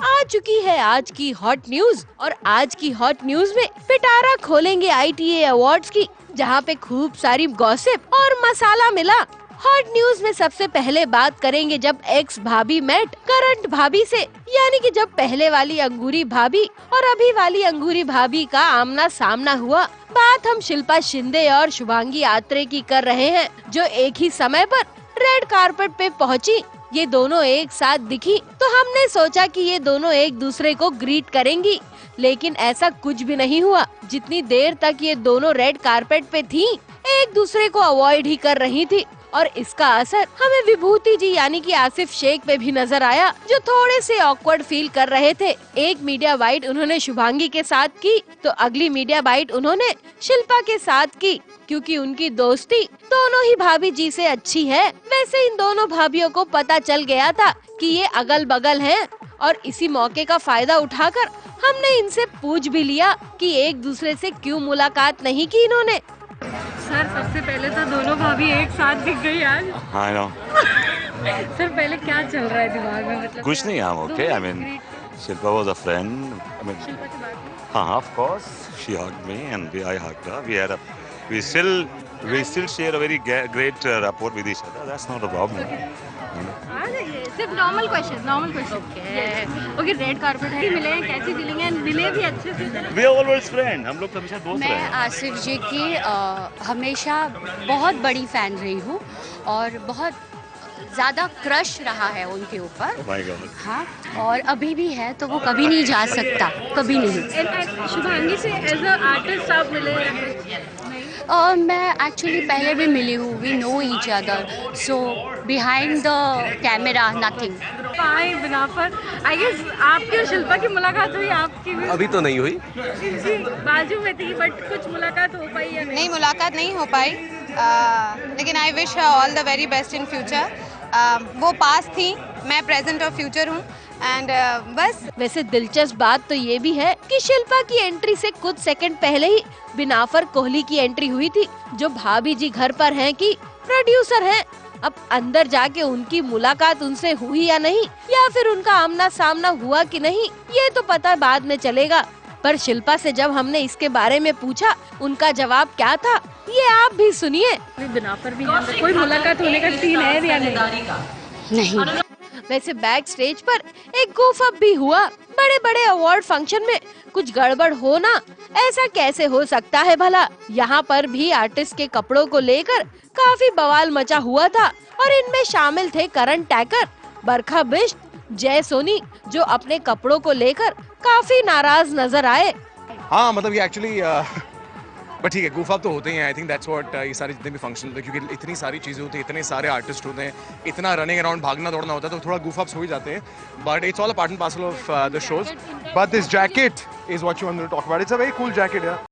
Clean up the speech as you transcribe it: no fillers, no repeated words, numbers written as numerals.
आ चुकी है आज की हॉट न्यूज। और आज की हॉट न्यूज में पिटारा खोलेंगे ITA अवार्ड्स की, जहां पे खूब सारी गॉसिप और मसाला मिला। हॉट न्यूज में सबसे पहले बात करेंगे जब एक्स भाभी मेट करंट भाभी से, यानी कि जब पहले वाली अंगूरी भाभी और अभी वाली अंगूरी भाभी का आमना सामना हुआ। बात हम शिल्पा शिंदे और शुभांगी आत्रे की कर रहे हैं, जो एक ही समय पर रेड कारपेट पे पहुंची। ये दोनों एक साथ दिखी तो हमने सोचा कि ये दोनों एक दूसरे को ग्रीट करेंगी, लेकिन ऐसा कुछ भी नहीं हुआ। जितनी देर तक ये दोनों रेड कारपेट पे थी, एक दूसरे को अवॉइड ही कर रही थी। और इसका असर हमें विभूति जी यानी कि आसिफ शेख पे भी नजर आया, जो थोड़े से ऑकवर्ड फील कर रहे थे। एक मीडिया बाइट उन्होंने शुभांगी के साथ की तो अगली मीडिया बाइट उन्होंने शिल्पा के साथ की, क्योंकि उनकी दोस्ती दोनों ही भाभी जी से अच्छी है। वैसे इन दोनों भाभीियों को पता चल गया था कि ये अगल बगल हैं, और इसी मौके का फायदा उठाकर हमने इनसे पूछ भी लिया कि एक दूसरे से क्यों मुलाकात नहीं की इन्होंने। सर सबसे पहले तो दोनों भाभी एक साथ दिख गई आज। I know. सर पहले क्या चल रहा है दिमाग में, मतलब कुछ नहीं, I'm okay. I mean, Shilpa was a friend. I mean, Shilpa से बात हुई? of course, she hugged me and I hugged her. We still share a very great rapport with each other. That's not a problem. आ जाइए, सिर्फ normal question. Okay, red carpet है, मिले हैं, कैसी feeling है? मिले भी अच्छे से? We are always friends. हम लोग हमेशा दोस्त रहे मैं हैं। आसिफ जी की हमेशा बहुत बड़ी फ़ैन रही हूँ और बहुत ज़्यादा क्रश रहा है उनके ऊपर। Oh my God. हाँ, और अभी भी है, तो वो कभी नहीं जा सकता, कभी नहीं। शुभांगी से एज अ आर्टिस्ट आप मिले? मैं एक्चुअली पहले भी मिली हूँ, we know each other, so behind the camera nothing. पाए बिना पर आई गेस आपकी और शिल्पा की मुलाकात हुई, आपकी भी? अभी तो नहीं हुई। जी, बाजू में थी, बट कुछ मुलाकात हो पाई या नहीं, मुलाकात नहीं हो पाई, लेकिन I wish all the very best in future. वो पास थी, मैं प्रेजेंट और फ्यूचर हूँ, एंड बस। वैसे दिलचस्प बात तो ये भी है कि शिल्पा की एंट्री से कुछ सेकंड पहले ही बिनाफर कोहली की एंट्री हुई थी, जो भाभी जी घर पर हैं कि प्रोड्यूसर हैं। अब अंदर जाके उनकी मुलाकात उनसे हुई या नहीं, या फिर उनका आमना सामना हुआ कि नहीं, ये तो पता बाद में चलेगा। पर शिल्पा से जब हमने इसके बारे में पूछा, उनका जवाब क्या था, ये आप भी सुनिए। बिना पर भी है, कोई मुलाकात होने का सीन है या नहीं? नहीं। वैसे बैक स्टेज पर एक goof up भी हुआ। बड़े बड़े अवार्ड फंक्शन में कुछ गड़बड़ होना, ऐसा कैसे हो सकता है भला। यहाँ पर भी आर्टिस्ट के कपड़ों को लेकर काफी बवाल मचा हुआ था, और इनमें शामिल थे करण टैकर, बरखा बिष्ट, जय सोनी, जो अपने कपड़ों को लेकर काफी नाराज नजर आए। हाँ, मतलब ये एक्चुअली बट ठीक है, goof up तो होते ही हैं। आई थिंक दैट्स व्हाट ये सारे जितने भी फंक्शन होते हैं, क्योंकि इतनी सारी चीज़ें होती हैं, इतने सारे आर्टिस्ट होते हैं, इतना रनिंग अराउंड भागना दौड़ना होता है, तो थोड़ा goof ups हो ही जाते हैं। But it's all a part and parcel of the shows. But this jacket is what you want to talk about. It's a very cool jacket यार।